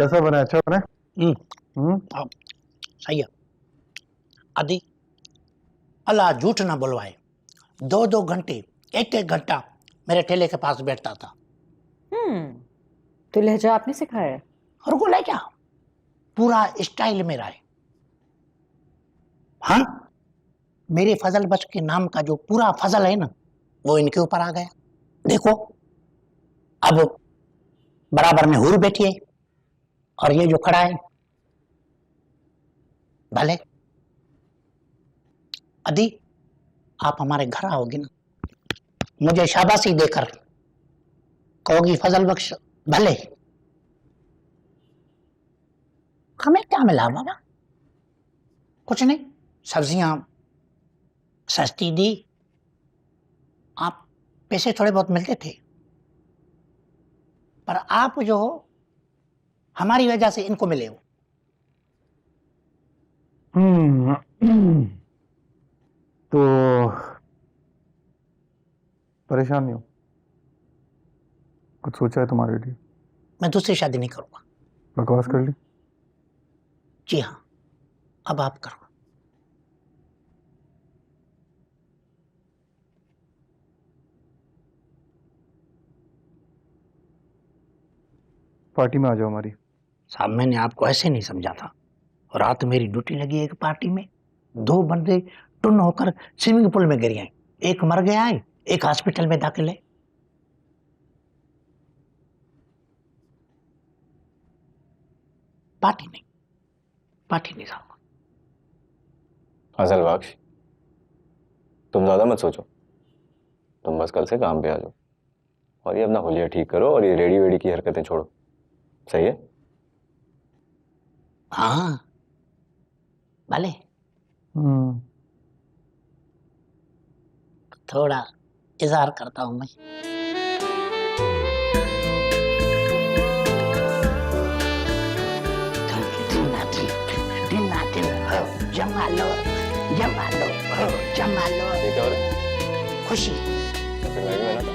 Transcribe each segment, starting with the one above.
कैसा बना? अच्छा बना? अब सही है। आदि अल्लाह झूठ ना बुलवाए, 2-2 घंटे, 1-1 घंटा मेरे ठेले के पास बैठता था। तो लहजा आपने सिखाया है? और को ले क्या, पूरा स्टाइल मेरा है। हाँ, मेरे फजल बख्श के नाम का जो पूरा फजल है ना, वो इनके ऊपर आ गया। देखो अब बराबर में हुर बैठी है और ये जो खड़ा है भले। अदी आप हमारे घर आओगे ना, मुझे शाबाशी देकर कहोगी फजल बख्श भले। हमें क्या मिला बाबा? कुछ नहीं, सब्जियां सस्ती दी, आप पैसे थोड़े बहुत मिलते थे, पर आप जो हो हमारी वजह से इनको मिले हो। तो परेशान नहीं हो? कुछ सोचा है तुम्हारे लिए? मैं दूसरी शादी नहीं करूंगा। बकवास कर ली? जी हाँ, अब आप करो। पार्टी में आ जाओ हमारी। साहब मैंने आपको ऐसे नहीं समझा था। रात मेरी ड्यूटी लगी एक पार्टी में, 2 बंदे टुन होकर स्विमिंग पूल में गिर गए, एक मर गया है, एक हॉस्पिटल में दाखिल है। पार्टी नहीं साहब। फजल बख्श, तुम ज्यादा मत सोचो, तुम बस कल से काम पे आ जाओ और ये अपना हुलिया ठीक करो और ये रेडी वेडी की हरकतें छोड़ो। सही है? हाँ भले, थोड़ा इजहार करता हूं मैं। जमा लो ये क्या हो रहा है? खुशी। तो फिर मैं भी मना था।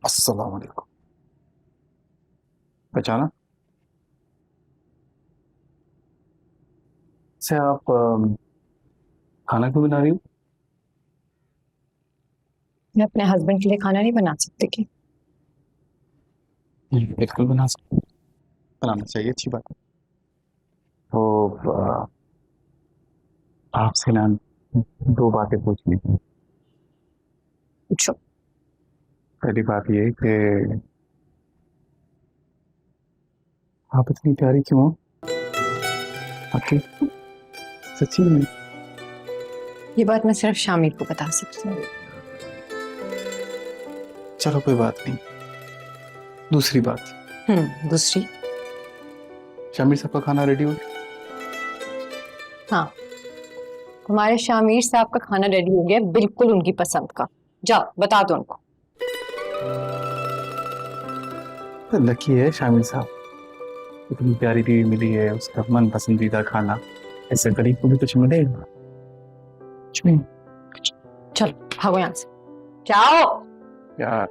अस्सलाम वालेकुम। पहचाना? से आप खाना क्यों बना रही हो? मैं अपने हस्बैंड के लिए खाना नहीं बना सकती कि? बिल्कुल बना सकते, बनाना चाहिए, अच्छी बात है। तो आपसे ना 2 बातें पूछनी थी। पूछो। पहली बात ये कि आप इतनी प्यारी क्यों हो? आपकी सच्ची में? ये बात मैं सिर्फ शामिर को बता सकती हूँ। चलो कोई बात नहीं। दूसरी बात, दूसरी? शामिर साहब का खाना रेडी हो? हाँ, हमारे शामिर साहब का खाना रेडी हो गया, बिल्कुल उनकी पसंद का। जाओ बता दो उनको। तो लकी है शामिर साहब, इतनी प्यारी बीवी मिली है, उसका मन पसंदीदा खाना। ऐसे गरीब को भी कुछ मिलेगा? कुछ नहीं। चलो भागो यहाँ से, जाओ। यार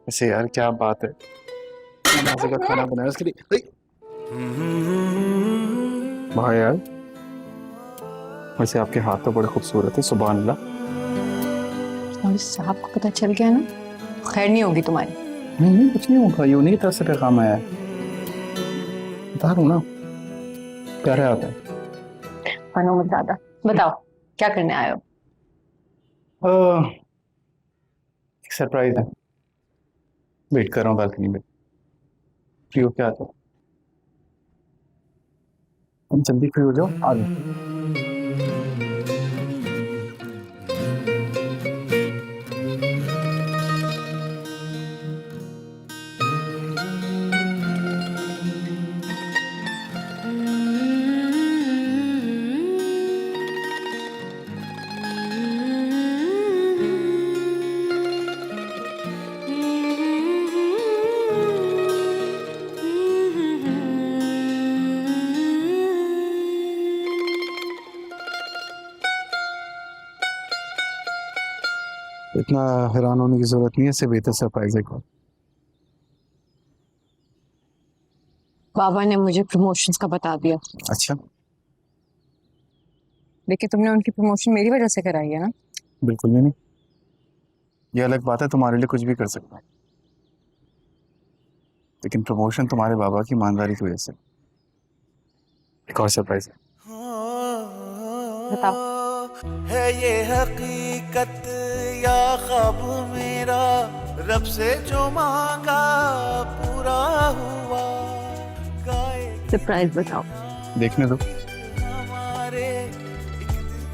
ऐसे यार क्या बात है, मजे का खाना बनाया उसके लिए। भाई यार वैसे आपके हाथ तो बड़े खूबसूरत है, सुभान अल्लाह। और साहब को पता चल गया ना, तो खैर नहीं होगी तुम्हारी। नहीं कुछ नहीं होगा, ये उन्हीं की तरफ से पैगाम आया है, बता रहा हूँ ना, प्यारे आता है। बनो मत ज्यादा, बताओ क्या करने आए हो? एक सरप्राइज है, वेट कर रहा हूँ बालकनी में, फ्री हो क्या आता? तुम जल्दी फ्री हो जाओ, आ जाओ। इतना हैरान होने की जरूरत नहीं है, इससे बेहतर सरप्राइज है को। बाबा ने मुझे प्रमोशंस का बता दिया, अच्छा, लेकिन तुमने उनकी प्रमोशन मेरी वजह से कराई है ना। बिल्कुल भी नहीं। ये अलग बात है, तुम्हारे लिए कुछ भी कर सकता हूँ, लेकिन प्रमोशन तुम्हारे बाबा की ईमानदारी की वजह से। एक और सरप्राइज है। बताओ। है ये हकीकत या ख्वाब मेरा, रब से जो मांगा पूरा हुआ। गाए सरप्राइज बताओ। देखने दो। हमारे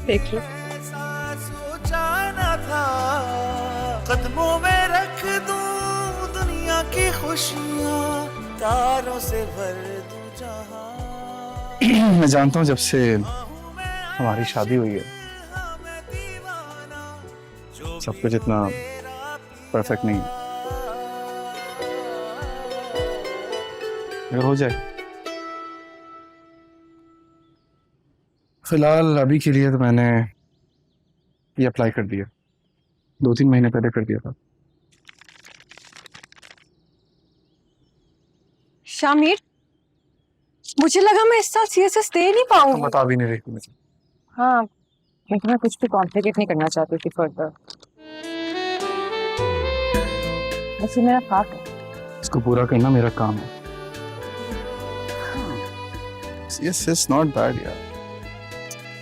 देख लो। ऐसा सोचा न था, कदमों में रख दूं दुनिया की खुशियां, तारों से भर दूं जहां। मैं जानता हूँ जब से हमारी शादी हुई है सब कुछ इतना परफेक्ट नहीं है। अगर हो जाए, फिलहाल अभी के लिए तो मैंने ये अप्लाई कर दिया, 2-3 महीने पहले कर दिया था। शामिर, मुझे लगा मैं इस साल सीएसएस दे नहीं पाऊंगी। बता भी नहीं रही थी मुझे। हाँ, लेकिन मैं कुछ भी कॉम्प्लिकेट नहीं करना चाहती थी फर्दर। बस ये मेरा पाप है। इसको पूरा करना मेरा काम है। यस, इट्स नॉट बैड यार,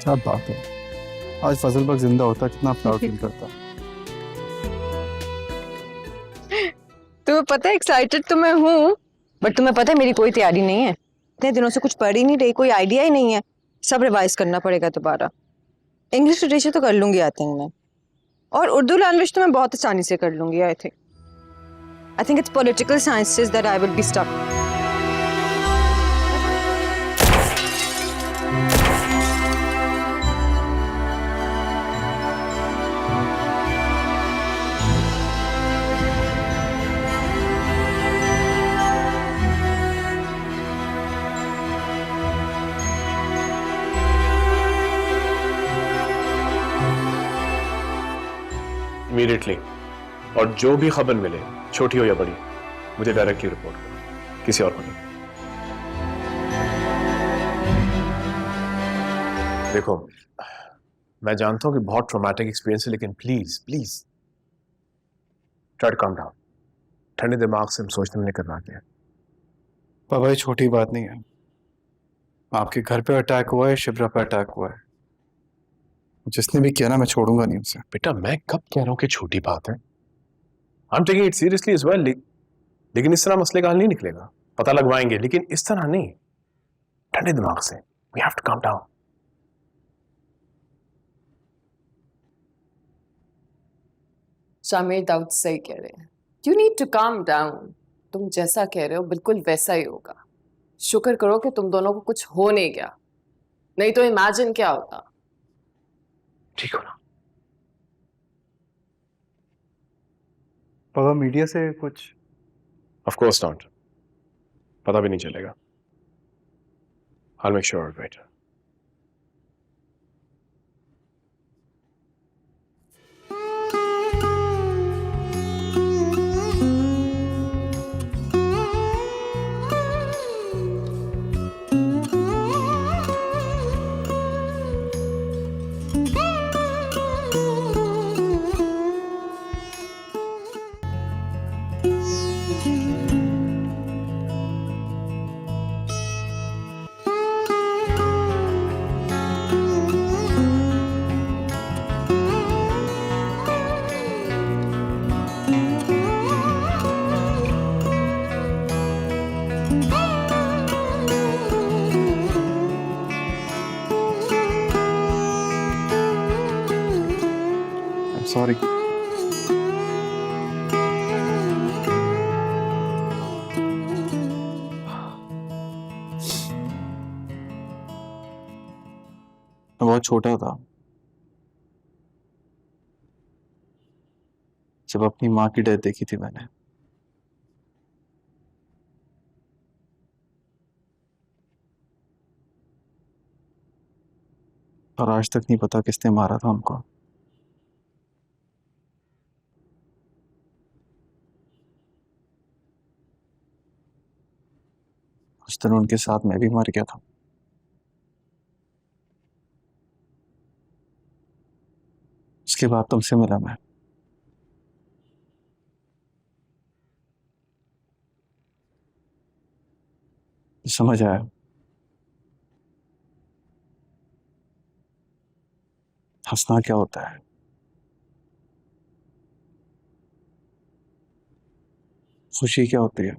क्या बात है। आज फजल बग जिंदा होता कितना प्राउड फील करता। तुम्हें पता है एक्साइटेड तो मैं हूँ, बट तुम्हें पता है मेरी कोई तैयारी नहीं है। इतने दिनों से कुछ पढ़ ही नहीं रही, कोई आइडिया ही नहीं है। सब रिवाइज करना पड़ेगा दोबारा। इंग्लिश लिटरेचर तो कर लूंगी आई थिंक मैं, और उर्दू लैंग्वेज तो मैं बहुत आसानी से कर लूंगी I think it's political sciences that I will be stuck. Immediately, और जो भी खबर मिले, छोटी हो या बड़ी, मुझे डायरेक्टली रिपोर्ट करो, किसी और को नहीं। देखो, मैं जानता हूं कि बहुत ट्रॉमेटिक एक्सपीरियंस है, लेकिन please please try to calm down. ठंडे दिमाग से हम सोचने में नहीं करना है। पापा, ये छोटी बात नहीं है। आपके घर पे अटैक हुआ है, शिप्रा पे अटैक हुआ है। जिसने भी किया ना, मैं छोड़ूंगा नहीं उसे। बेटा, मैं कब कह रहा हूं कि छोटी बात है? I am taking it seriously as well, लेकिन इस तरह मसले का हल नहीं निकलेगा। पता लगवाएंगे, लेकिन इस तरह नहीं, ठंडे दिमाग से। We have to calm down. Shamir Dawood सही कह रहे हैं। You need to calm down. तुम जैसा कह रहे हो बिल्कुल वैसा ही होगा। शुक्र करो कि तुम दोनों को कुछ हो नहीं गया, नहीं तो इमेजिन क्या होता। ठीक हो ना? पापा, मीडिया से कुछ? ऑफ कोर्स नॉट, पता भी नहीं चलेगा। I'll make sure of it. Sorry. मैं बहुत छोटा था जब अपनी माँ की डेथ देखी थी मैंने। और आज तक नहीं पता किसने मारा था उनको। जिस दिन उनके साथ मैं भी मर गया था। उसके बाद तुमसे मिला मैं। समझ आया हंसना क्या होता है, खुशी क्या होती है।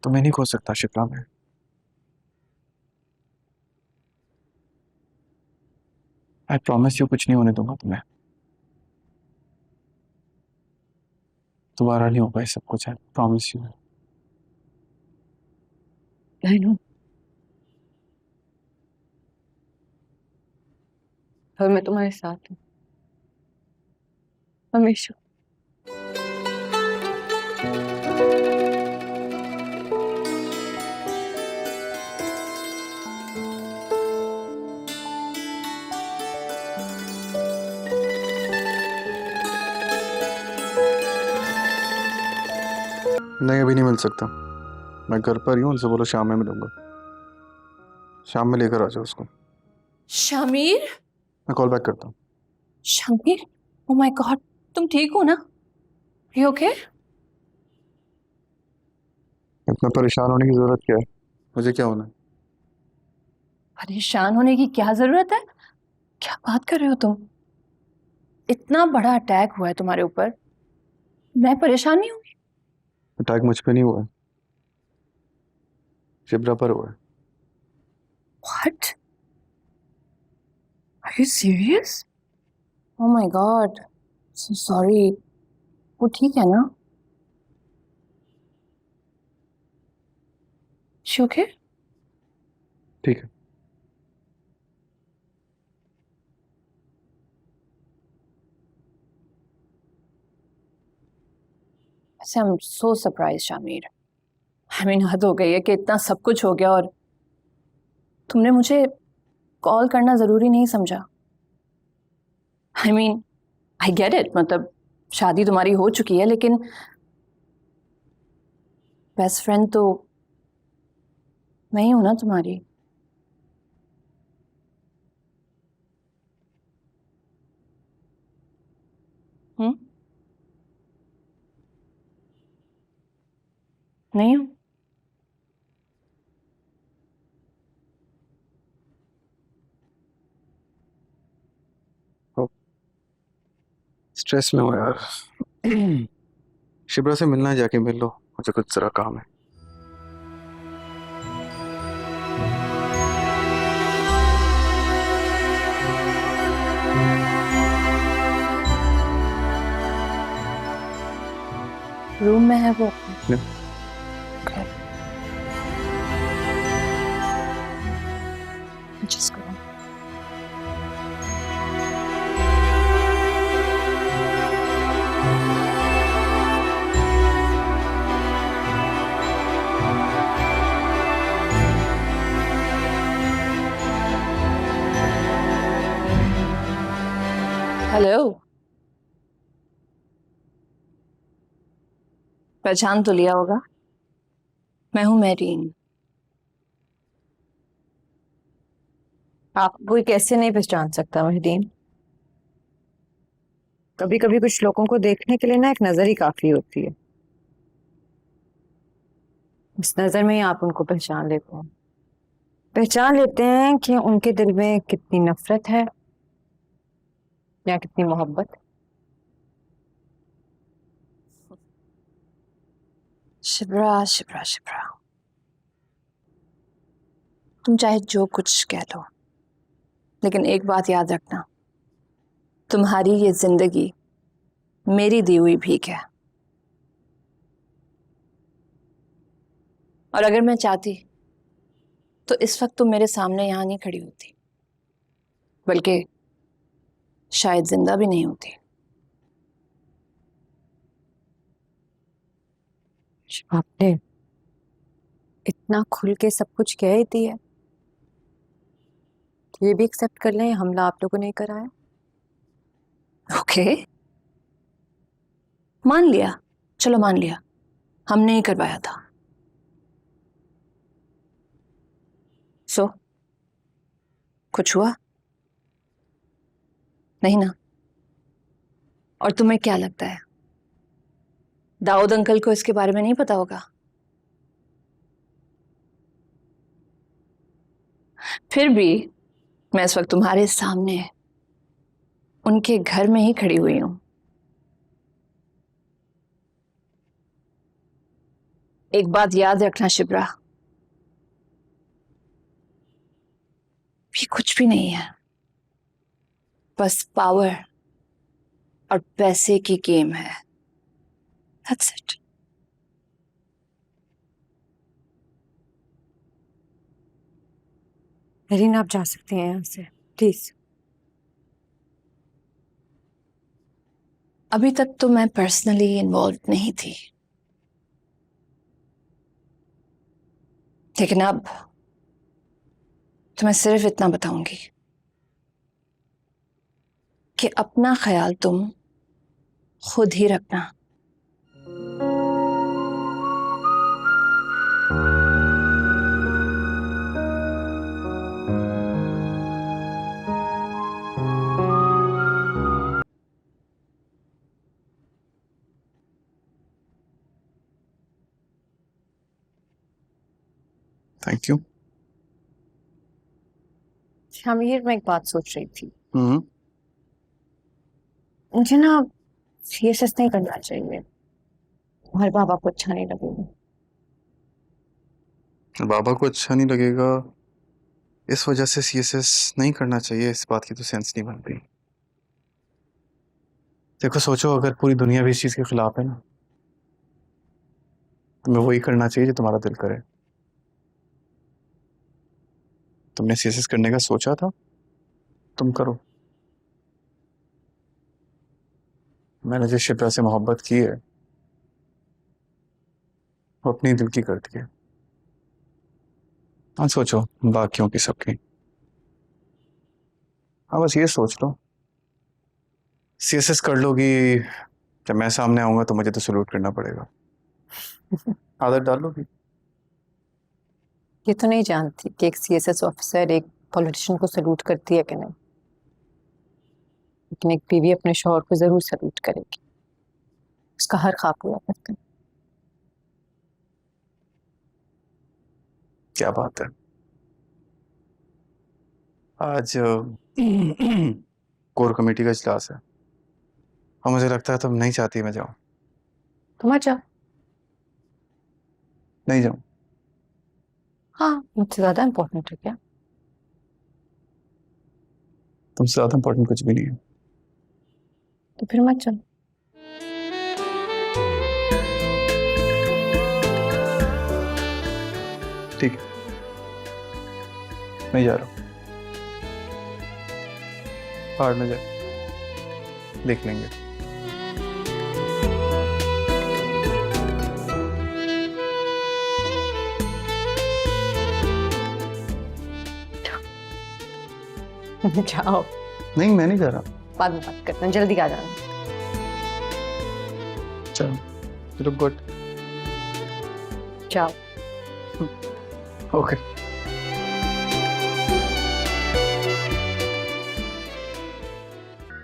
तुम्हें नहीं खो सकता शिप्रा में। आई प्रॉमिस यू कुछ नहीं होने दूंगा तुम्हें। दोबारा नहीं होगा ये सब कुछ, है प्रॉमिस यू। I know. और मैं तुम्हारे साथ हूँ हमेशा। नहीं अभी नहीं मिल सकता, मैं घर पर ही हूँ। उनसे बोलो शाम में मिलूंगा। शाम में लेकर आ जाओ उसको। शामिर। मैं कॉल बैक करता हूँ। शामिर, ओ माय गॉड, तुम ठीक हो ना? You okay? इतना परेशान होने की जरूरत क्या है? मुझे क्या होना है? परेशान होने की क्या जरूरत है? क्या बात कर रहे हो तुम? इतना बड़ा अटैक हुआ है तुम्हारे ऊपर, मैं परेशान नहीं हूँ। अटैक मुझ पे नहीं हुआ है, शिप्रा पर हुआ है। What? Are you serious? Oh my god, so sorry. वो ठीक है ना? She okay? ठीक है। ऐसे I am so surprise Shamir. I mean हद हो गई है कि इतना सब कुछ हो गया और तुमने मुझे कॉल करना जरूरी नहीं समझा। I mean I get it, मतलब शादी तुम्हारी हो चुकी है, लेकिन बेस्ट फ्रेंड तो मैं ही हूं ना तुम्हारी। हम्म? नहीं हूं? स्ट्रेस में हो यार। शिप्रा से मिलना है, जाके मिल लो, मुझे कुछ जरा काम है। रूम में है वो। Just go. हेलो, पहचान तो लिया होगा, मैं हूं मैरीन। आप कोई कैसे नहीं पहचान सकता महदीन। कभी कभी कुछ लोगों को देखने के लिए ना एक नजर ही काफी होती है। इस नजर में ही आप उनको पहचान लेते हैं। पहचान लेते हैं कि उनके दिल में कितनी नफरत है या कितनी मोहब्बत। शिप्रा शिप्रा शिप्रा, तुम चाहे जो कुछ कह लो, लेकिन एक बात याद रखना, तुम्हारी ये जिंदगी मेरी दी हुई भीख है। और अगर मैं चाहती तो इस वक्त तुम मेरे सामने यहां नहीं खड़ी होती, बल्कि शायद जिंदा भी नहीं होती। आपने इतना खुल के सब कुछ कह ही दिया, ये भी एक्सेप्ट कर लें हमला आप लोगों ने कराया। ओके, मान लिया, चलो मान लिया, हमने ही करवाया था। सो कुछ हुआ नहीं ना? और तुम्हें क्या लगता है दाऊद अंकल को इसके बारे में नहीं पता होगा? फिर भी मैं इस वक्त तुम्हारे सामने उनके घर में ही खड़ी हुई हूं। एक बात याद रखना शिप्रा, ये कुछ भी नहीं है, बस पावर और पैसे की गेम है। That's it. मेरीन आप जा सकती हैं यहाँ से प्लीज। अभी तक तो मैं पर्सनली इन्वॉल्व नहीं थी, लेकिन अब तो मैं सिर्फ इतना बताऊंगी कि अपना ख्याल तुम खुद ही रखना। Thank you. शामिर मैं एक बात सोच रही थी, हम्म। मुझे ना सीएसएस नहीं करना चाहिए, हमारे बाबा को अच्छा नहीं लगेगा। बाबा को अच्छा नहीं लगेगा इस वजह से सीएसएस नहीं करना चाहिए, इस बात की तो सेंस नहीं बनती। देखो सोचो, अगर पूरी दुनिया भी इस चीज के खिलाफ है ना, तुम्हें वही करना चाहिए जो तुम्हारा दिल करे। तुमने सीएसएस करने का सोचा था, तुम करो। मैंने जिस शिप्रा से मोहब्बत की है वो अपनी दिल की करती है। हाँ सोचो बाकियों की, सबकी। हाँ बस ये सोच लो, सीएसएस कर लोगी, जब मैं सामने आऊंगा तो मुझे तो सलूट करना पड़ेगा। आदत डाल लोगी। ये तो नहीं जानती कि एक सीएसएस ऑफिसर एक पॉलिटिशियन को सलूट करती है कि नहीं, लेकिन एक बीवी अपने शौहर को जरूर सलूट करेगी, उसका हर ख्वाब पूरा करते हैं। क्या बात है। आज कोर कमेटी का इजलास है और मुझे लगता है तुम नहीं चाहती मैं जाऊं। तुम आ जाओ। नहीं जाऊं? हाँ, मुझसे ज्यादा इम्पोर्टेंट है क्या? तुमसे ज्यादा इम्पोर्टेंट कुछ भी नहीं है। तो फिर मत चलो। ठीक है, मैं जा रहा हूँ। पहाड़ में जाए देख लेंगे। जाओ। नहीं मैं नहीं जा रहा। बाद में बात करते हैं, जल्दी आ जाना। चलो, you look good. जाओ। ओके।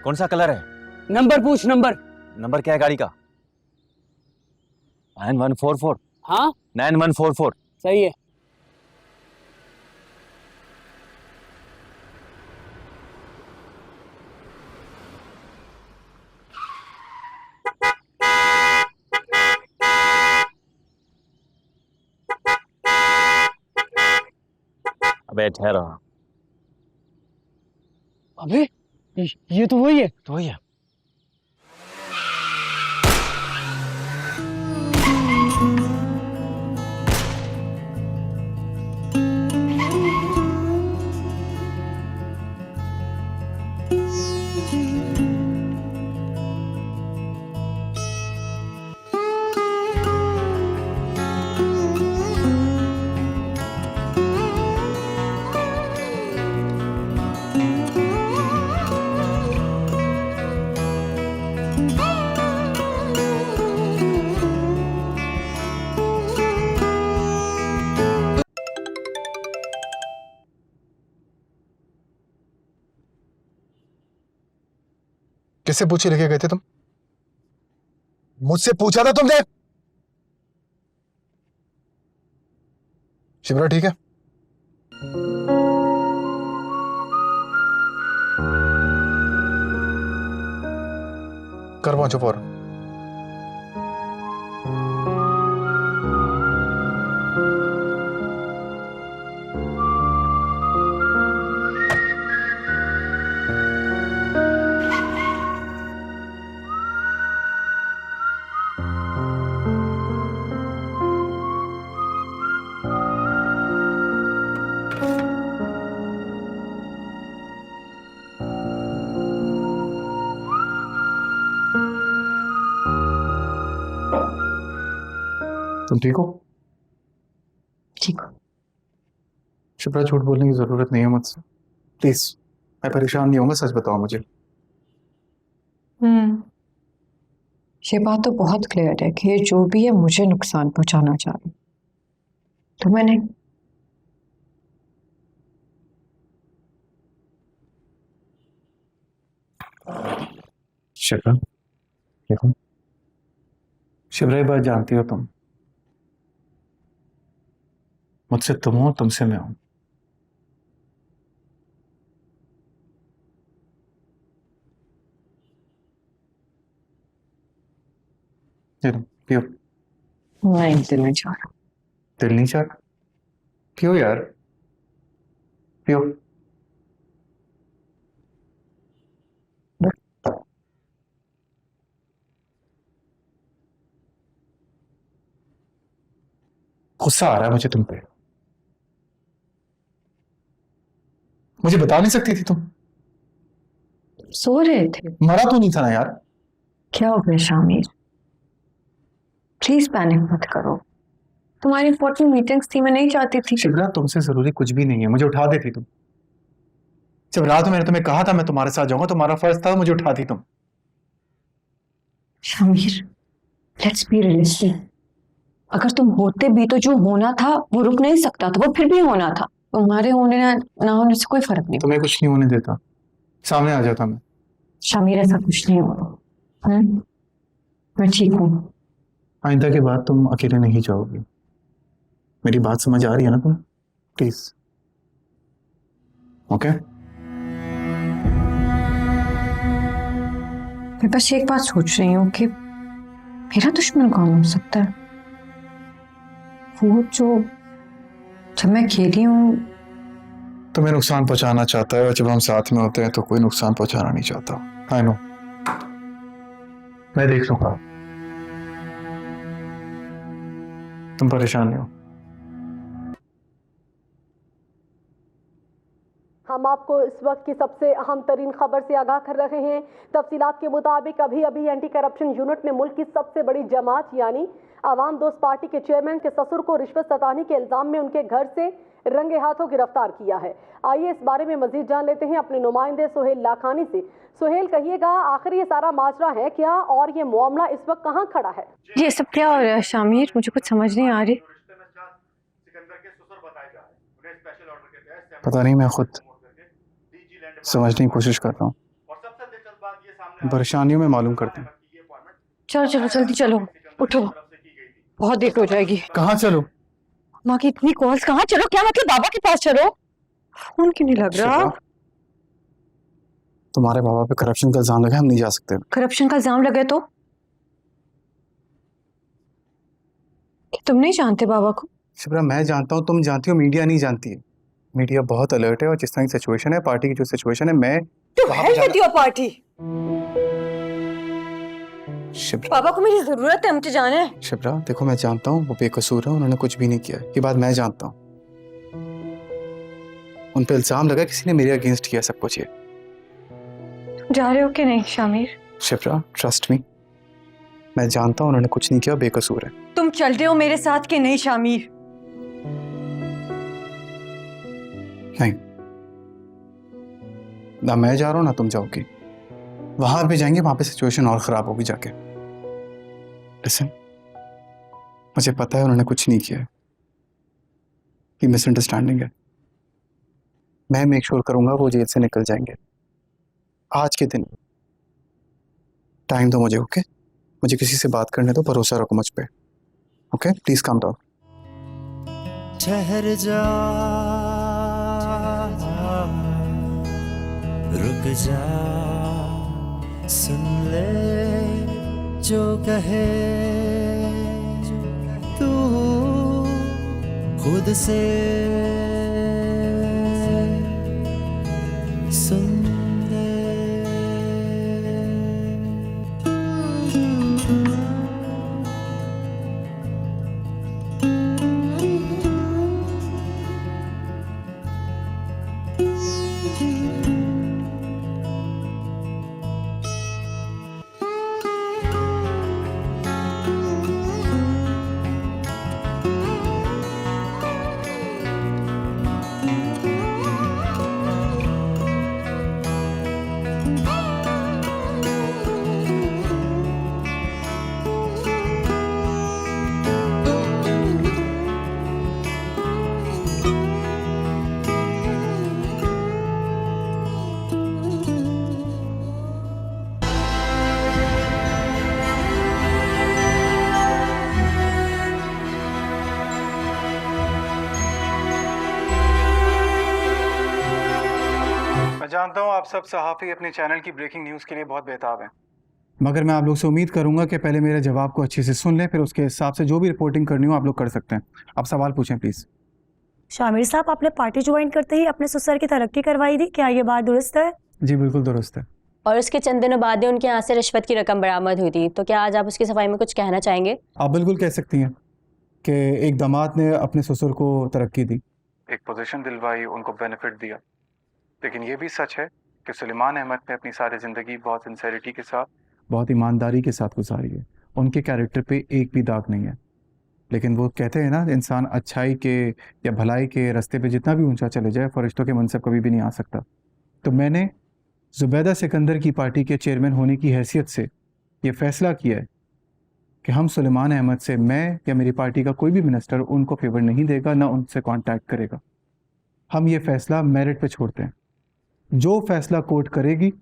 कौन सा कलर है? नंबर पूछ, नंबर। नंबर क्या है गाड़ी का? 9144। हाँ 9144। सही है। अबे ठहरो। अबे ये तो वही है। तो वही है। किससे पूछे लेके गए थे तुम? मुझसे पूछा था तुमने? शिवरा ठीक है? कर वहां चुप और तुम ठीक हो? ठीक हो? शिप्रा, झूठ बोलने की जरूरत नहीं है मुझसे, प्लीज। मैं परेशान नहीं होऊंगा, सच बताओ मुझे। ये बात तो बहुत क्लियर है कि ये जो भी है मुझे नुकसान पहुंचाना चाह रही, तुम्हें नहीं। शिप्रा देखो, शिप्रा ये बात जानती हो तुम, मुझसे तुम हो, तुमसे मैं हूं। ये लो, पियो। नहीं, दिल नहीं चाह रहा। दिल नहीं चाह रहा? क्यों यार? पियो। गुस्सा आ रहा है मुझे तुम पे। मुझे बता नहीं सकती थी तुम? सो रहे थे। मरा तो नहीं था ना यार? क्या हो गया शामिर? प्लीज पैनिक मत करो। तुम्हारी इंपॉर्टेंट मीटिंग्स थी, मैं नहीं चाहती थी। शिवरा, तुमसे जरूरी कुछ भी नहीं है, मुझे उठा देती तुम। जब रात में मैंने तुम्हें कहा था मैं तुम्हारे साथ जाऊंगा, तुम्हारा फर्ज था, मुझे उठाती तुम। Shamir, let's be realistic. अगर तुम होते भी तो जो होना था वो रुक नहीं सकता था, वो फिर भी होना था। तुम्हारे होने ना होने से कोई फर्क नहीं। तुम्हें कुछ नहीं होने देता, सामने आ जाता मैं। शामिर, ऐसा कुछ नहीं होगा। मैं ठीक हूँ। आइंदा के बाद तुम अकेले नहीं जाओगी, मेरी बात समझ आ रही है ना तुम? Please, okay? मैं बस एक बात सोच रही हूँ कि मेरा दुश्मन कौन हो सकता है? वो जो जब मैं खेली हूँ। तुम्हें नुकसान पहुंचाना चाहता है, और जब हम साथ में होते हैं तो कोई नुकसान पहुंचाना नहीं चाहता। आई नो, मैं देख लूंगा, तुम परेशान नहीं हो। हम आपको इस वक्त की सबसे अहम तरीन खबर से आगाह कर रहे हैं। तफसीलात के मुताबिक अभी अभी एंटी करप्शन यूनिट ने मुल्क की सबसे बड़ी जमात यानी आवाम दोस्त पार्टी के चेयरमैन के ससुर को रिश्वत सताने के इल्जाम में उनके घर से रंगे हाथों गिरफ्तार किया है। आइए इस बारे में मजीद जान लेते हैं अपने नुमाइंदे सुहेल लाखानी से। सुहेल, कहिएगा, आखिर ये सारा माजरा है क्या और ये मामला इस वक्त कहाँ खड़ा है? ये सब क्या हो रहा है शामिर? मुझे कुछ समझ नहीं आ रही। पता नहीं, मैं खुद समझने की कोशिश कर रहा हूँ। परेशानियों में मालूम करते हैं। चलो चलो जल्दी चलो, उठो, बहुत देर हो जाएगी। कहाँ चलो? माँ की इतनी कॉल्स, कहाँ चलो? क्या मतलब बाबा के पास चलो? फोन क्यों नहीं लग रहा? तुम्हारे बाबा पे करप्शन का इल्जाम लगा, हम नहीं जा सकते। करप्शन का इल्जाम लगे तो? तुम नहीं जानते बाबा को? शिप्रा, मैं जानता हूँ, तुम जानती हो, मीडिया नहीं जानती है। मीडिया बहुत अलर्ट है, और जिस तरह की सिचुएशन है, पार्टी की जो सिचुएशन है, मैं तो help with your party. Shipra, पापा को मेरी जरूरत है, मुझे जाना है। शिप्रा देखो, मैं जानता हूँ वो बेकसूर है, उन्होंने कुछ भी नहीं किया, ये बात मैं जानता हूँ। उन पे इल्जाम लगा, किसी ने मेरे अगेंस्ट किया सब कुछ। ये जा रहे हो कि नहीं शामिर? शिप्रा, ट्रस्ट मी, मैं जानता हूँ उन्होंने कुछ नहीं किया, बेकसूर है। तुम चल रहे हो मेरे साथ कि नहीं शामिर? नहीं, ना मैं जा रहा हूँ ना तुम जाओगी। वहां पे जाएंगे, वहां पे सिचुएशन और खराब होगी जाके। लिसन, मुझे पता है उन्होंने कुछ नहीं किया, ये मिसअंडरस्टैंडिंग है। मैं मेक श्योर करूंगा वो जेल से निकल जाएंगे आज के दिन। टाइम दो मुझे, ओके? मुझे किसी से बात करने दो, भरोसा रखो मुझ पे, ओके? Please calm down. ठहर जा, रुक जा, सुन ले जो कहे तू खुद से, सुन ले। मैं जानता हूँ आप सब सहाफ़ी अपने चैनल की ब्रेकिंग न्यूज़ के लिए बहुत बेताब हैं, मगर मैं आप लोग से उम्मीद करूंगा कि पहले मेरे जवाब को अच्छे से सुन लें, फिर उसके हिसाब से जो भी रिपोर्टिंग करनी हो आप लोग कर सकते हैं। आप सवाल पूछें प्लीज़। शामिर साहब, आपने पार्टी ज्वाइन करते ही अपने ससुर की तरक्की करवाई थी, क्या ये बात दुरुस्त है? जी बिल्कुल दुरुस्त है। और उसके चंद दिनों बाद ही उनके यहाँ से रिश्वत की रकम बरामद हुई थी, तो क्या आज आप उसकी सफाई में कुछ कहना चाहेंगे? आप बिल्कुल कह सकती हैं कि एक दामाद ने अपने ससुर को तरक्की दी, एक पोजीशन दिलवाई, उनको बेनिफिट दिया, लेकिन ये भी सच है कि सुलेमान अहमद ने अपनी सारी ज़िंदगी बहुत सिंसेरिटी के साथ, बहुत ईमानदारी के साथ गुजारी है। उनके कैरेक्टर पे एक भी दाग नहीं है, लेकिन वो कहते हैं ना, इंसान अच्छाई के या भलाई के रास्ते पे जितना भी ऊंचा चले जाए, फरिश्तों के मनसब कभी भी नहीं आ सकता। तो मैंने जुबैदा सिकंदर की पार्टी के चेयरमैन होने की हैसियत से ये फैसला किया है कि हम सुलेमान अहमद से, मैं या मेरी पार्टी का कोई भी मिनिस्टर उनको फेवर नहीं देगा, ना उनसे कांटेक्ट करेगा। हम ये फैसला मेरिट पे छोड़ते हैं, जो फैसला कोर्ट करेगी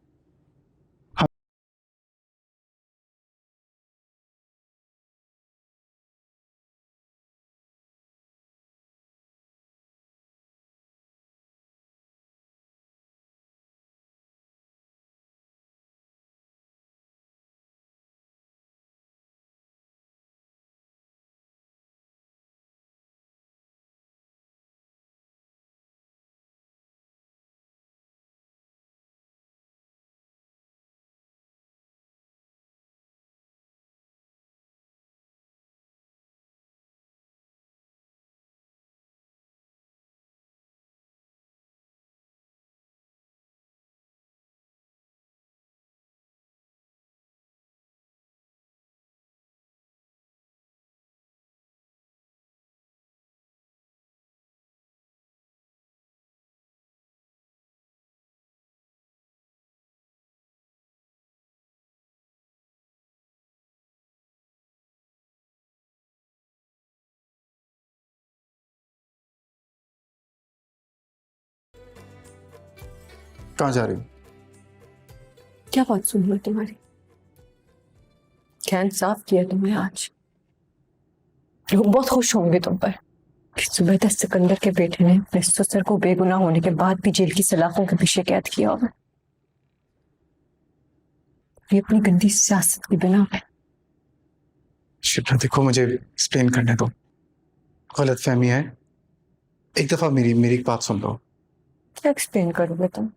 कहाँ जा रही हूँ? क्या बात सुन लो तुम्हारी, क्या इंसाफ किया तुमने आज। लोग बहुत खुश होंगे तुम पर कि जुबैदा सिकंदर के बेटे ने अपने ससुर को बेगुनाह होने के बाद भी जेल की सलाखों के पीछे कैद किया होगा, ये अपनी गंदी सियासत की बिना पे। शिप्रा देखो, मुझे एक्सप्लेन करने दो, गलत फहमी है, एक दफा मेरी बात सुन लो। क्या एक्सप्लेन करोगे तुम?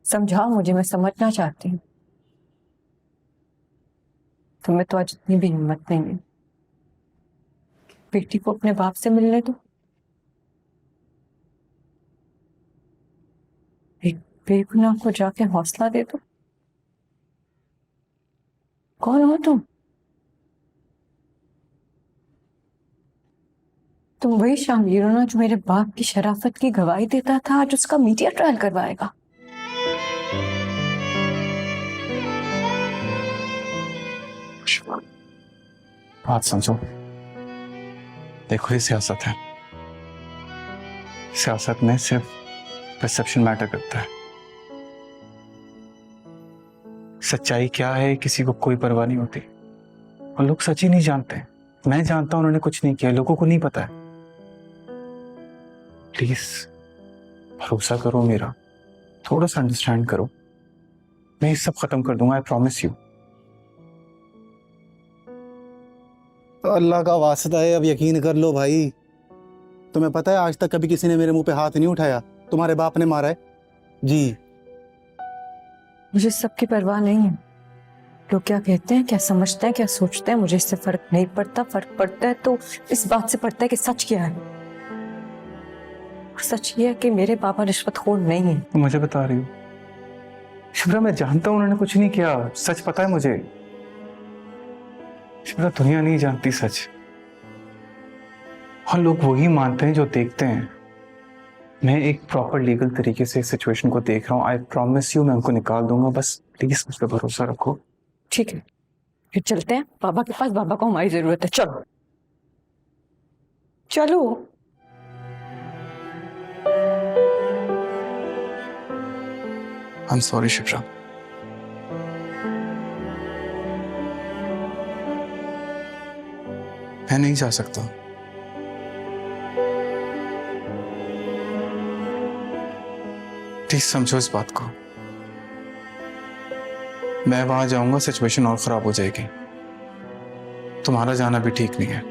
समझाओ मुझे, मैं समझना चाहती हूँ। तुम्हें तो आज इतनी भी हिम्मत नहीं है, बेटी को अपने बाप से मिलने दो। एक बेगुनाह को जाके हौसला दे दो। कौन हो तुम? तुम वही शामिर हो ना जो मेरे बाप की शराफत की गवाही देता था, आज उसका मीडिया ट्रायल करवाएगा। बात समझो, देखो ये सियासत है, सियासत में सिर्फ परसेप्शन मैटर करता है। सच्चाई क्या है किसी को कोई परवाह नहीं होती, और लोग सच ही नहीं जानते। मैं जानता हूं उन्होंने कुछ नहीं किया, लोगों को नहीं पता है। प्लीज भरोसा करो मेरा, थोड़ा सा अंडरस्टैंड करो। मैं ये सब खत्म कर दूंगा, आई प्रॉमिस यू। अल्लाह का वास्ता है, अब यकीन कर लो भाई। तुम्हें पता है आज तक कभी किसी ने मेरे मुंह पे हाथ नहीं उठाया, तुम्हारे बाप ने मारा है जी। मुझे सबकी परवाह नहीं है। लोग क्या कहते हैं, क्या समझते हैं, क्या सोचते हैं, मुझे इससे फर्क नहीं पड़ता। फर्क पड़ता है तो इस बात से पड़ता है कि सच क्या है। सच ये है कि मेरे पापा रिश्वतखोर नहीं है। तुम मुझे बता रही हो? शिप्रा मैं जानता हूं उन्होंने कुछ नहीं किया, सच पता है मुझे। शिप्रा दुनिया नहीं जानती सच, और लोग वही मानते हैं जो देखते हैं। मैं एक प्रॉपर लीगल तरीके से सिचुएशन को देख रहा हूँ। आई प्रॉमिस यू मैं उनको निकाल दूंगा, बस प्लीज मुझ पर भरोसा रखो। ठीक है, फिर चलते हैं बाबा के पास। बाबा को हमारी जरूरत है, चलो चलो। I am sorry Shipra. मैं नहीं जा सकता। प्लीज समझो इस बात को। मैं वहां जाऊंगा, सिचुएशन और खराब हो जाएगी। तुम्हारा जाना भी ठीक नहीं है।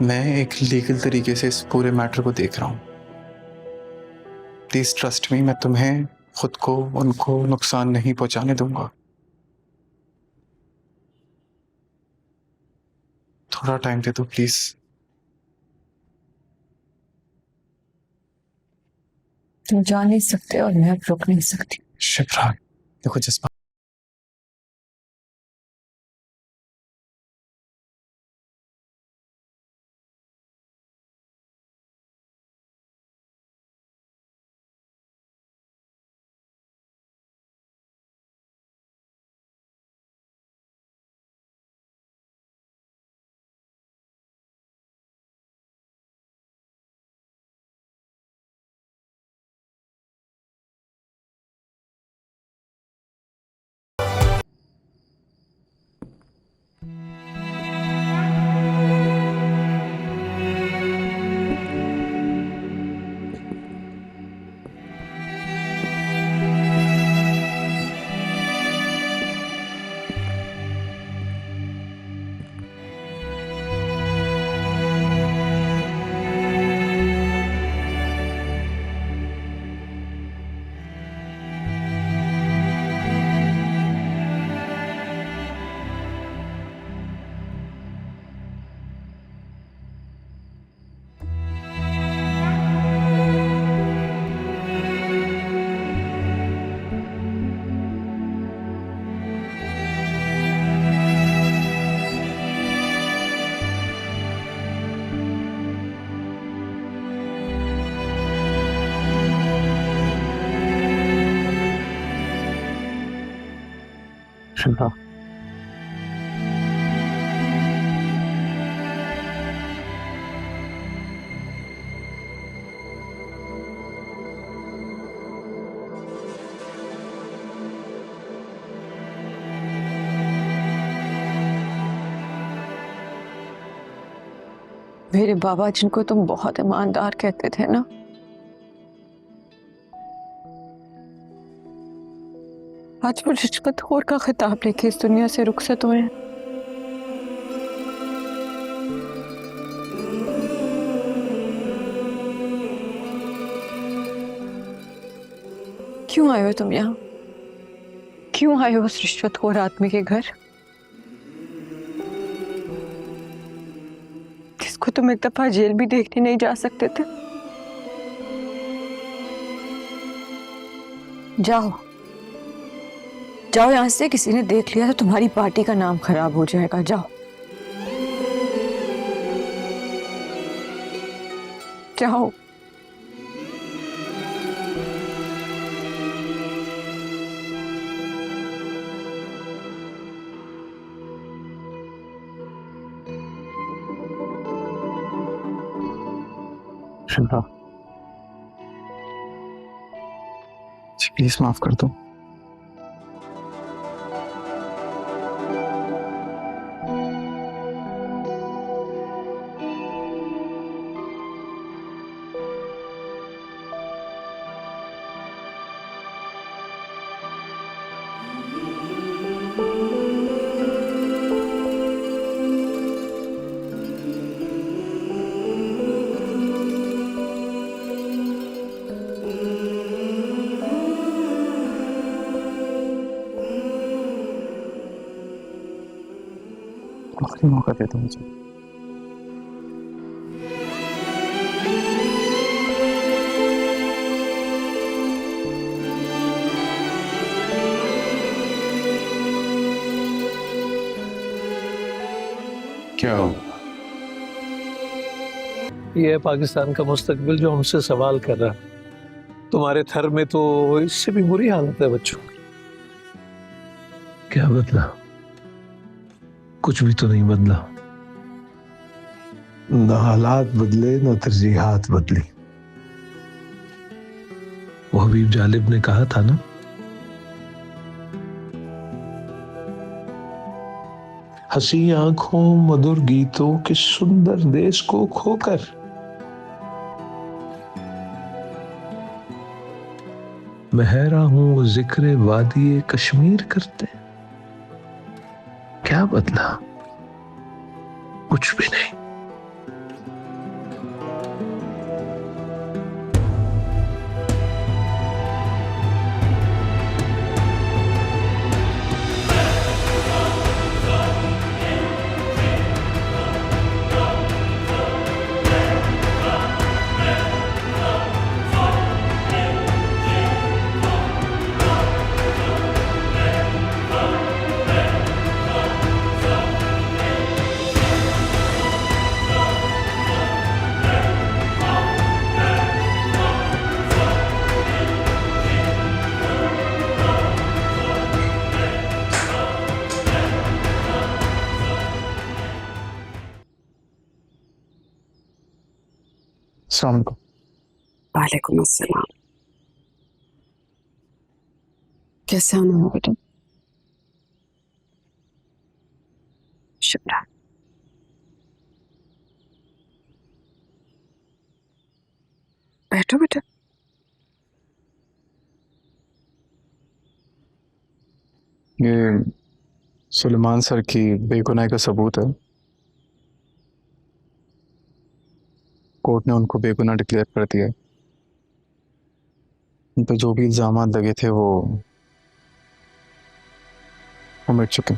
मैं एक लीगल तरीके से इस पूरे मैटर को देख रहा हूं। प्लीज ट्रस्ट मी, मैं तुम्हें, खुद को, उनको नुकसान नहीं पहुंचाने दूंगा। थोड़ा टाइम दे दो प्लीज। तुम जा नहीं सकते और मैं अब रुक नहीं सकती। शिप्रा देखो जज्बा शिप्रा मेरे बाबा जिनको तुम बहुत ईमानदार कहते थे ना, आज वो रिश्वतखोर का खिताब लेके इस दुनिया से रुखसत हुए हैं। क्यों आए हो तुम यहाँ? क्यों आए हो उस रिश्वतखोर आदमी के घर जिसको तुम एक दफा जेल भी देखने नहीं जा सकते थे? जाओ जाओ यहां से, किसी ने देख लिया तो तुम्हारी पार्टी का नाम खराब हो जाएगा। जाओ जाओ। शिप्रा प्लीज माफ कर दो। आखिरी मौका दे दो मुझे। क्या हुआ? ये है पाकिस्तान का मुस्तकबिल जो हमसे सवाल कर रहा है। तुम्हारे थर में तो इससे भी बुरी हालत है बच्चों की। क्या बदला? कुछ भी तो नहीं बदला। न हालात बदले न तरजीहात बदली। वो हबीब जालिब ने कहा था ना, हंसी आंखों मधुर गीतों के सुंदर देश को खोकर मैं हैरान हूं वो जिक्र वादी कश्मीर करते। क्या बदला? कुछ भी नहीं। अस्सलाम वालेकुम। वालेकुम अस्सलाम। कैसे आना हो बेटा? शुक्र। बैठो बेटा। ये सुलेमान सर की बेगुनाही का सबूत है। कोर्ट ने उनको बेगुनाह डिक्लेयर कर दिया। उन पर जो भी इल्जाम लगे थे वो मिट चुके।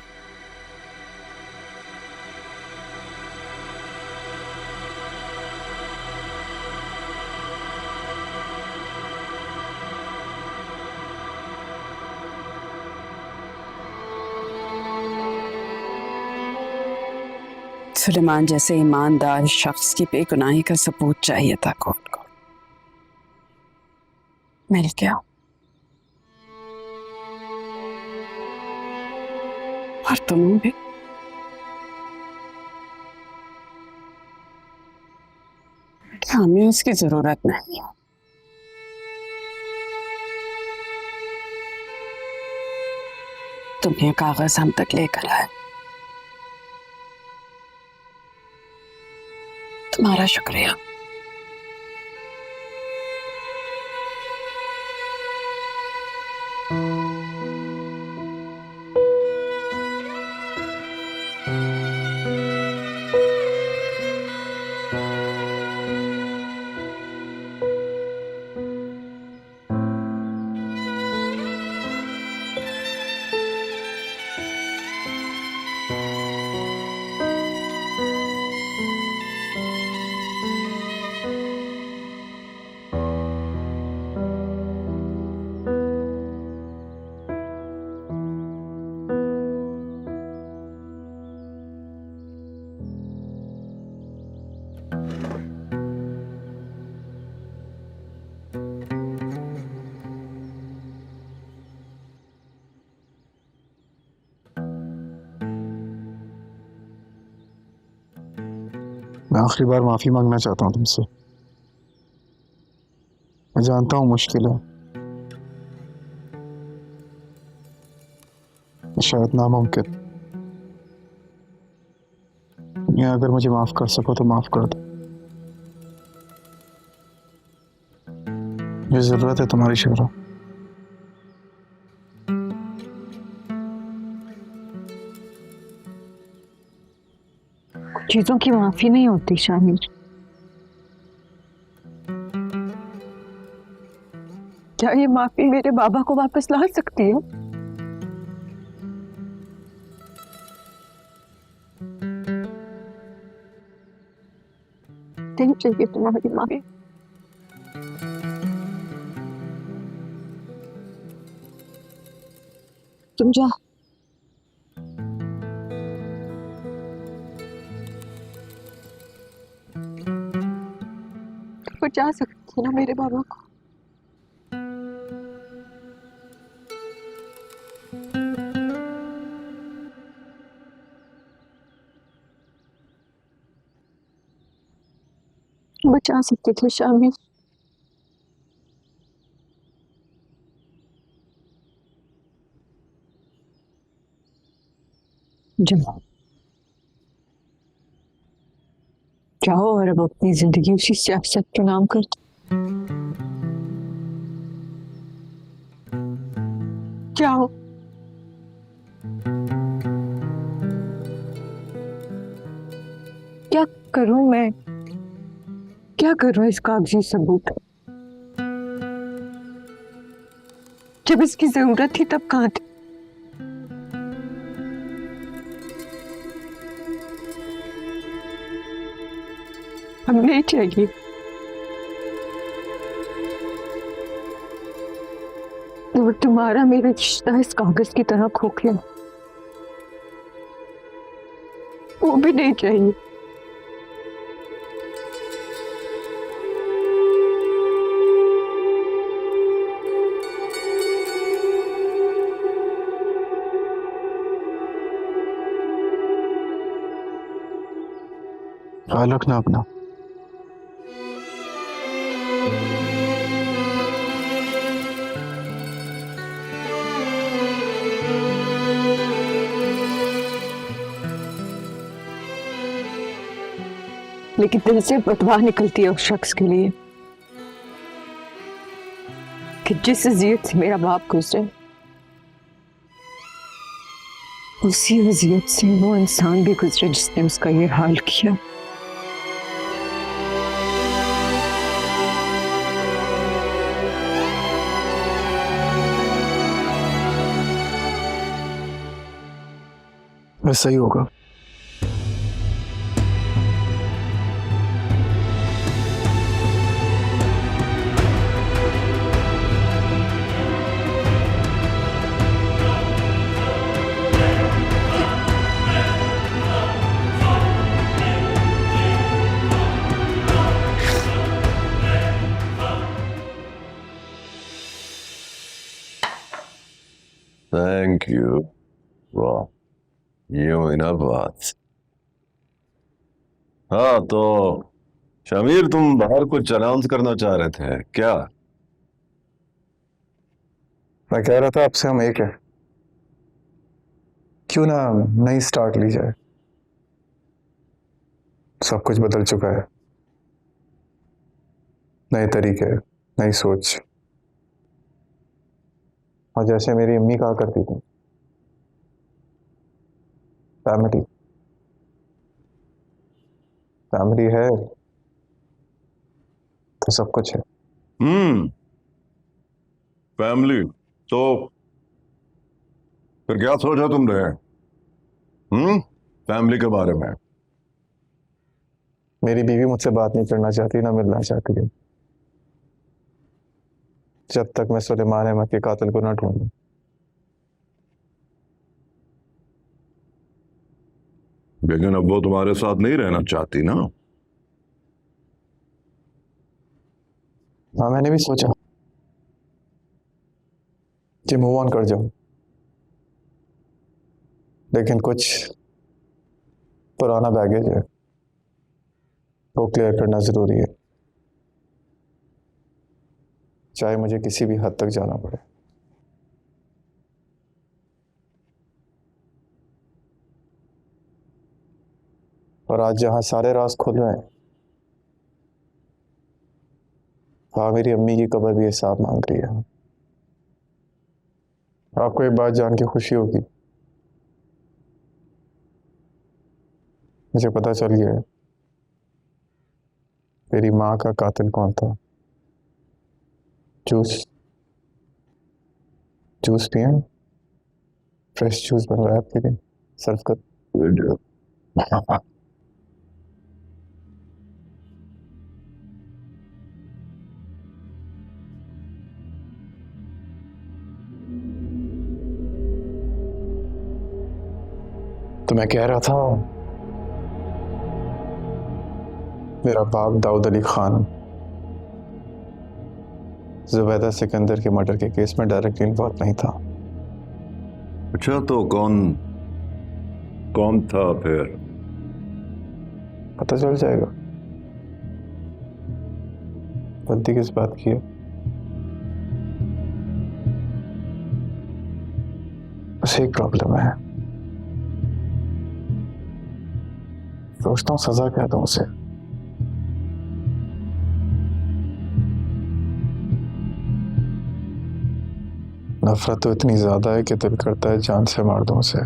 सुलेमान जैसे ईमानदार शख्स की बेगुनाही का सबूत चाहिए था कोर्ट को। मिल गया। और तुम भी। हमें उसकी जरूरत नहीं है। तुम ये कागज हम तक लेकर आए, तुम्हारा शुक्रिया। मैं आखिरी बार माफी मांगना चाहता हूँ तुमसे। मैं जानता हूँ मुश्किल है, शायद नामुमकिन। या अगर मुझे माफ कर सको तो माफ कर दो। मुझे जरूरत है तुम्हारी शहरा। चीजों की माफी नहीं होती शामिर। क्या ये माफी मेरे बाबा को वापस ला सकती है? नहीं चाहिए तुम्हारी माँ। तुम जा। बचा सकती ना मेरे बाबा को। बचा सकते थे शामिर। जाओ जाओ और अब अपनी जिंदगी उसी सियासत के नाम कर। जाओ। क्या करूं मैं? क्या करूं इस कागजी सबूत? जब इसकी जरूरत थी तब कहाँ थे? अब नहीं चाहिए। और तुम्हारा मेरा रिश्ता इस कागज की तरह खोखला, वो भी नहीं चाहिए। ख्याल रखना अपना। लेकिन दिल से बदवा निकलती है उस शख्स के लिए कि जिस अजियत से मेरा बाप गुजरे, उसी अजियत से वो इंसान भी गुजरे जिसने उसका ये हाल किया। वैसा ही होगा। Thank you. वाह, ये हुई ना बात। हाँ तो शमीर, तुम बाहर कुछ अनाउंस करना चाह रहे थे क्या? मैं कह रहा था आपसे हम एक है, क्यों ना नई स्टार्ट ली जाए। सब कुछ बदल चुका है, नए तरीके, नई सोच। और जैसे मेरी अम्मी कहा करती थी, फैमिली फैमिली है तो सब कुछ है। फैमिली तो फिर क्या सोचा तुमने फैमिली के बारे में? मेरी बीवी मुझसे बात नहीं करना चाहती, ना मिलना चाहती है, जब तक मैं सुलेमान अहमद के कातिल को ना ढूंढूं। लेकिन अब वो तुम्हारे साथ नहीं रहना चाहती ना? हाँ, मैंने भी सोचा कि मूव ऑन कर जाऊं, लेकिन कुछ पुराना बैगेज है, वो क्लियर करना जरूरी है, चाहे मुझे किसी भी हद तक जाना पड़े। और आज जहां सारे राज खुल रहे हैं, वहां मेरी अम्मी की कब्र भी हिसाब मांग रही है। आपको एक बात जान के खुशी होगी, मुझे पता चल गया है मेरी माँ का कातिल कौन था। जूस जूस पिए, फ्रेश जूस बनवाया आपके लिए, सर्व कर। तो मैं कह रहा था, मेरा बाप दाऊद अली खान जुबैदा सिकंदर के मर्डर के केस में डायरेक्टली इन्वॉल्व नहीं था। अच्छा, तो कौन कौन था फिर? पता चल जाएगा। गलती किस बात की है? बस एक प्रॉब्लम है, सोचता हूँ सजा क्या दूं उसे। नफरत तो इतनी ज्यादा है कि दिल करता है जान से मार दूं उसे,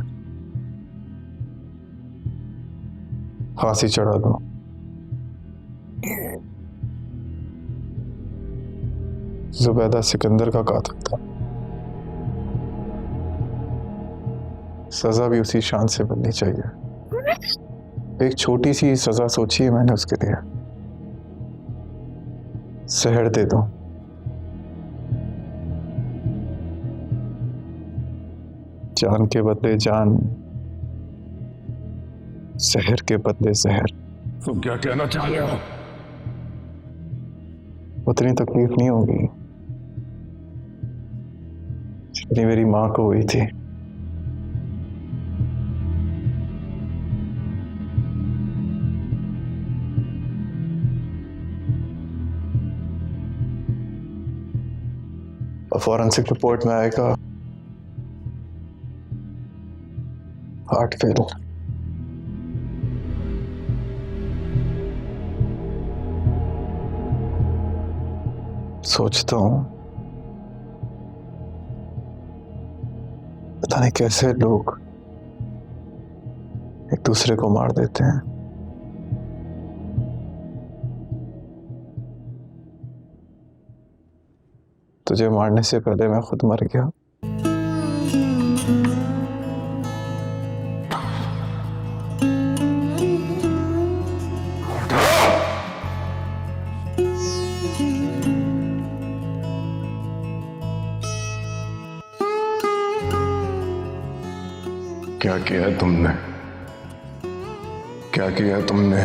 फांसी चढ़ा दूं। जुबैदा सिकंदर का कातिल था, सजा भी उसी शान से मिलनी चाहिए। एक छोटी सी सजा सोची है मैंने उसके लिए, जहर दे दूं। जान के बदले जान, जहर के बदले जहर। तुम क्या कहना चाह रहे हो? उतनी तकलीफ नहीं होगी जितनी मेरी मां को हुई थी। फॉरेंसिक रिपोर्ट में आएगा हार्ट फेल। सोचता हूं पता नहीं कैसे लोग एक दूसरे को मार देते हैं। तुझे मारने से पहले मैं खुद मर गया। क्या किया तुमने? क्या किया तुमने?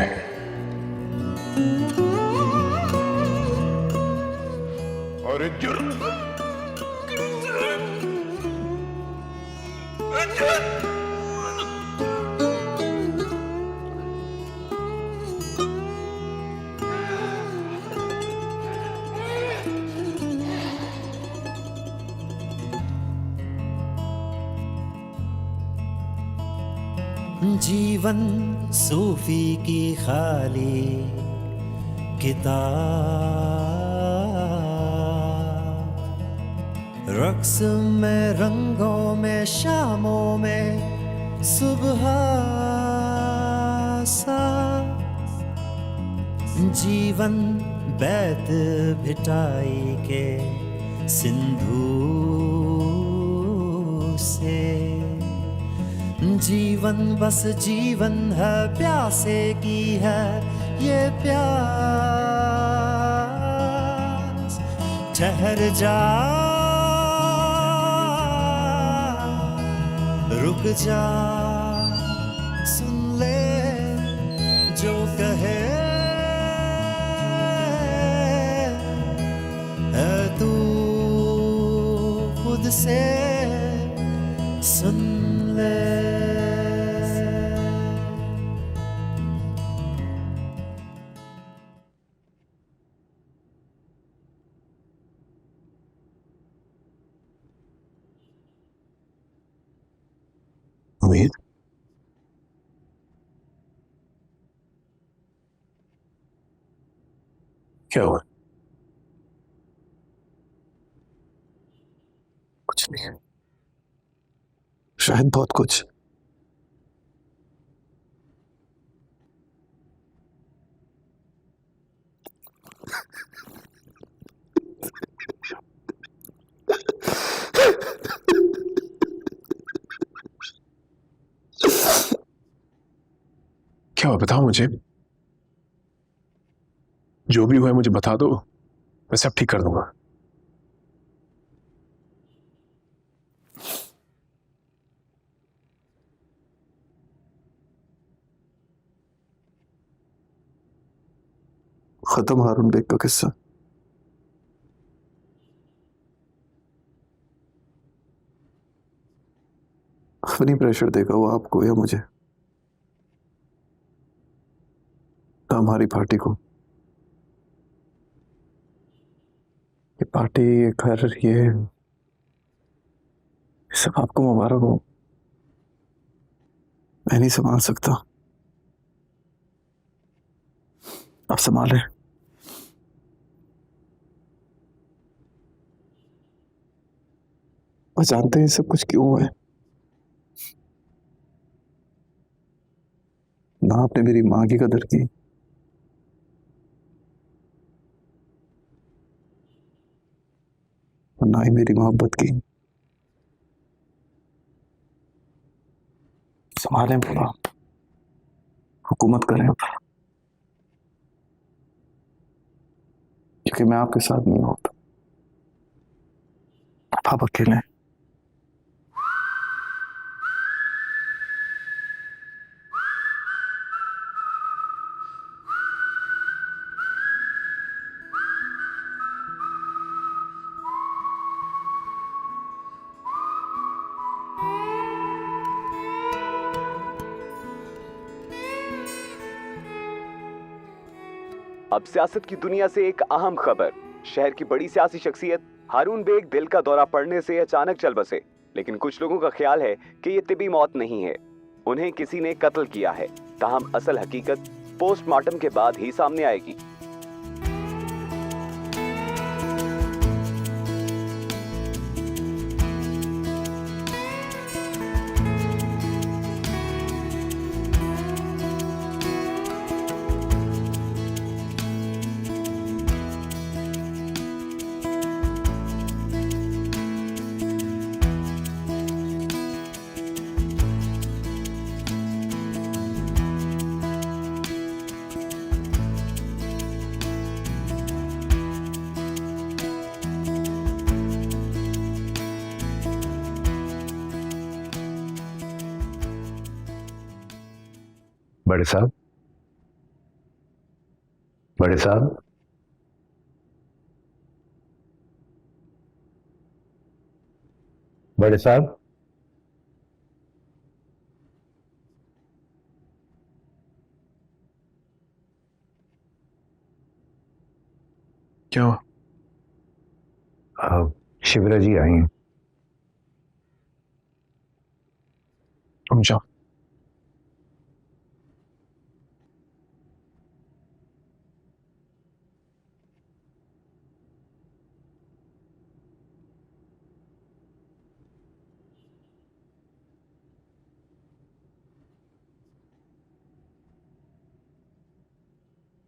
और जुर्म जीवन सूफी की खाली किताब, रक्स में रंगों में शामों में सुबह सा, जीवन बैत भिटाई के सिंधु से, जीवन बस जीवन है प्यासे की है ये प्यास। ठहर जा रुक जा, सुन ले जो कहे है तू खुद से सुन ले। उम्मीद क्या हुआ? कुछ नहीं है, शायद बहुत कुछ। क्या हुआ बताओ मुझे, जो भी हुआ है मुझे बता दो, मैं सब ठीक कर दूंगा। खत्म हारून बेग का किस्सा। अपनी प्रेशर देगा वो आपको या मुझे, हमारी पार्टी को। ये पार्टी, ये घर, ये सब आपको मुबारक हो। मैं नहीं संभाल सकता, आप संभालें। और जानते हैं सब कुछ क्यों हुआ है? ना आपने मेरी माँ की कदर की, और ना ही मेरी मोहब्बत की। संभालें पूरा, हुकूमत करें, क्योंकि मैं आपके साथ नहीं होता। आप अकेले हैं। अब सियासत की दुनिया से एक अहम खबर। शहर की बड़ी सियासी शख्सियत हारून बेग दिल का दौरा पड़ने से अचानक चल बसे, लेकिन कुछ लोगों का ख्याल है कि ये तिबी मौत नहीं है, उन्हें किसी ने कत्ल किया है। ताहम असल हकीकत पोस्टमार्टम के बाद ही सामने आएगी। बड़े साहब, बड़े साहब, बड़े साहब, क्या हुआ? शिवरा जी आई हैं। तुम जाओ।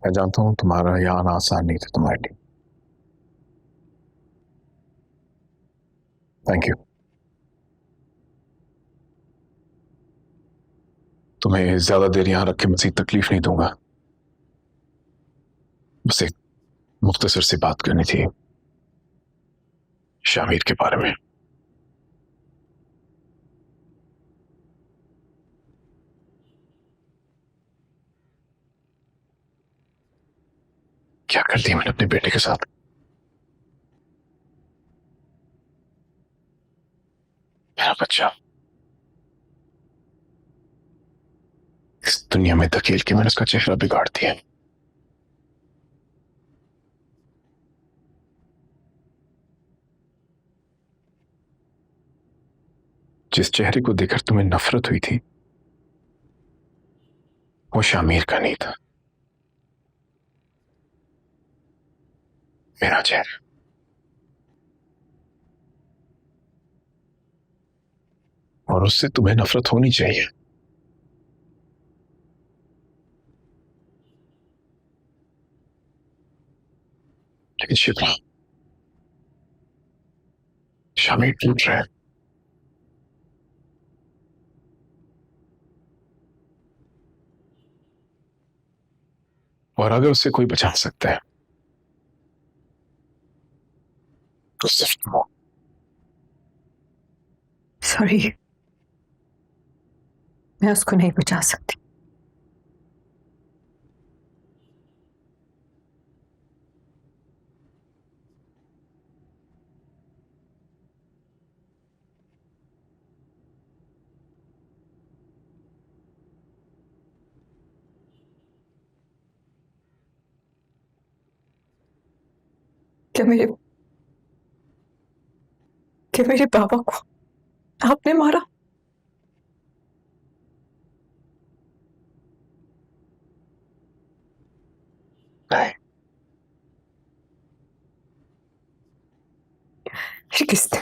मैं जानता हूं तुम्हारा यहाँ आना आसान नहीं था तुम्हारे लिए। Thank you. तुम्हें ज्यादा देर यहां रख के मजीद तकलीफ नहीं दूंगा। बस एक मुख्तसर सी बात करनी थी शामिर के बारे में। क्या कर दिया मैंने अपने बेटे के साथ? मेरा बच्चा इस दुनिया में धकेल के मैंने उसका चेहरा बिगाड़ दिया। जिस चेहरे को देखकर तुम्हें नफरत हुई थी वो शामिर का नहीं था, मेरा चेहरा। और उससे तुम्हें नफरत होनी चाहिए। लेकिन शिप्रा, शामिर टूट रहा है। और अगर उससे कोई बचा सकता है तो सिर्फ तुम हो। सॉरी, मैं उसको नहीं बचा सकती। क्या मेरे पापा को आपने मारा? नहीं, फिर किसने?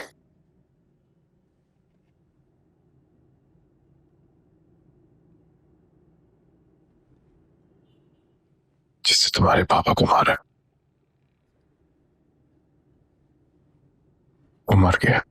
जिससे तुम्हारे पापा को मारा, वो मर गया।